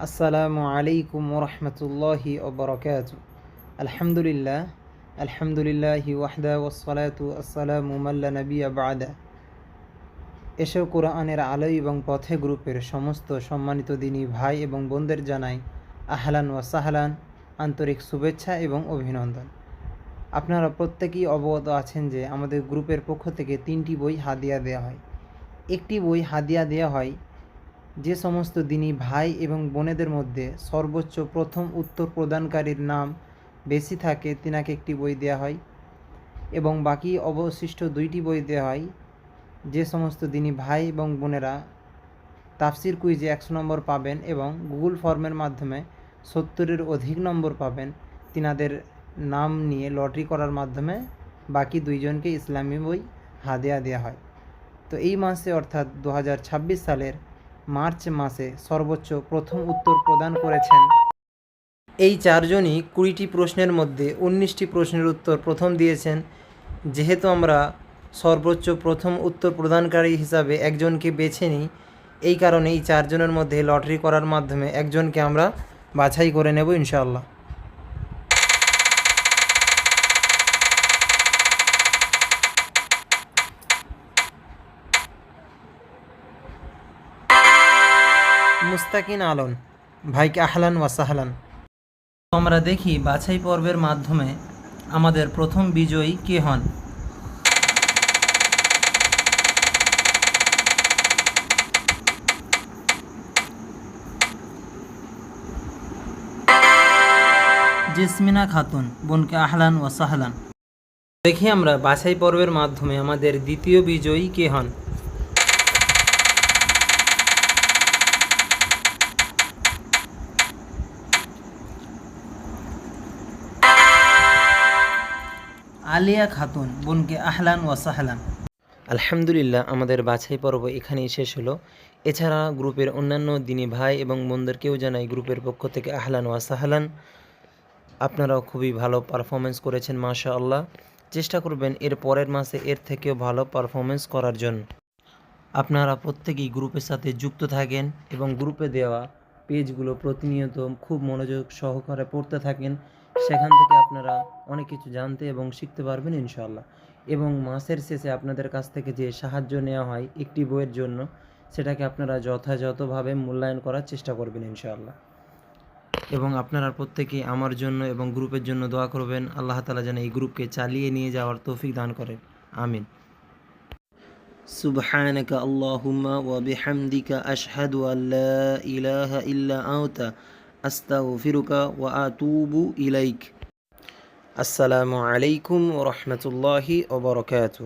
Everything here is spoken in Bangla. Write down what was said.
আসসালামু আলাইকুম ওরহমতুল্লাহি ওবরাকাতু। আলহামদুলিল্লাহ আলহামদুলিল্লাহি ওয়াহদা ওয়াসসালাতু আসসালামু আলা নাবিয়্যা বা'দা। এসো কোরআনের আলো এবং পথে গ্রুপের সমস্ত সম্মানিত দিনী ভাই এবং বোনদের জানাই আহলান ওয়া সাহলান, আন্তরিক শুভেচ্ছা এবং অভিনন্দন। আপনারা প্রত্যেকেই অবগত আছেন যে আমাদের গ্রুপের পক্ষ থেকে 3টি বই হাদিয়া দেওয়া হয়। একটি বই হাদিয়া দেওয়া হয় যে সমস্ত দিনী ভাই এবং বোনেদের মধ্যে সর্বোচ্চ প্রথম উত্তর প্রদানকারীর নাম বেশি থাকে তিনাকে একটি বই দেওয়া হয়, এবং বাকি অবশিষ্ট 2টি বই দেওয়া হয় যে সমস্ত দিনী ভাই এবং বোনেরা তাফসির কুইজে 100 নম্বর পাবেন এবং গুগল ফর্মের মাধ্যমে 70-এর অধিক নম্বর পাবেন। তিনাদের নাম নিয়ে লটারি করার মাধ্যমে বাকি 2জনকে ইসলামী বই হাদিয়া দেওয়া হয়। তো এই মাসে অর্থাৎ 2026 সালের মার্চ মাসে সর্বোচ্চ প্রথম উত্তর প্রদান করেছেন এই 4জনই। 20টি প্রশ্নের মধ্যে 19টি প্রশ্নের উত্তর প্রথম দিয়েছেন। যেহেতু আমরা সর্বোচ্চ প্রথম উত্তর প্রদানকারী হিসাবে একজনকে বেছে নিই, এই কারণে এই 4জনের মধ্যে লটারি করার মাধ্যমে একজনকে আমরা বাছাই করে নেব ইনশাআল্লাহ। মুস্তাকিন আলম ভাইকে আহলান ওয়া সাহলান। আমরা দেখি বাছাই পর্বের মাধ্যমে আমাদের প্রথম বিজয়ী কে হন। জেসমিনা খাতুন, বোনকে আহলান ওয়া সাহলান। দেখি আমরা বাছাই পর্বের মাধ্যমে আমাদের দ্বিতীয় বিজয়ী কে হন। আলিয়া খাতুন, বোনকে আহলান ওয়া সাহলান। আলহামদুলিল্লাহ, আমাদের বাছাই পর্ব এখানেই শেষ হলো। এছাড়া গ্রুপের অন্যান্য দিনী ভাই এবং বোনদেরকেও জানাই গ্রুপের পক্ষ থেকে আহলান ওয়া সাহলান। আপনারাও খুবই ভালো পারফরমেন্স করেছেন মাশাআল্লাহ। চেষ্টা করবেন এর পরের মাসে এর থেকেও ভালো পারফরমেন্স করার জন্য। আপনারা প্রত্যেকেই গ্রুপের সাথে যুক্ত থাকেন এবং গ্রুপে দেওয়া পেজগুলো প্রতিনিয়ত খুব মনোযোগ সহকারে পড়তে থাকেন। সেখান থেকে আপনারা অনেক কিছু জানতে এবং শিখতে পারবেন ইনশাআল্লাহ। এবং মাসের শেষে আপনাদের কাছ থেকে যে সাহায্য নেওয়া হয় একটি বইয়ের জন্য, সেটাকে আপনারা যথাযথভাবে মূল্যায়ন করার চেষ্টা করবেন ইনশাআল্লাহ। এবং আপনারা প্রত্যেকেই আমার জন্য এবং গ্রুপের জন্য দোয়া করবেন। আল্লাহ তাআলা যেন এই গ্রুপকে চালিয়ে নিয়ে যাওয়ার তৌফিক দান করেন, আমিন। সুবহানাকা আল্লাহুম্মা ওয়া বিহামদিকা আশহাদু আল্লা ইলাহা ইল্লা আনতা আস্তাগফিরুকা ওয়া আতুবু ইলাইক। আসসালামু আলাইকুম ওয়া রাহমাতুল্লাহি ওয়া বারাকাতুহু।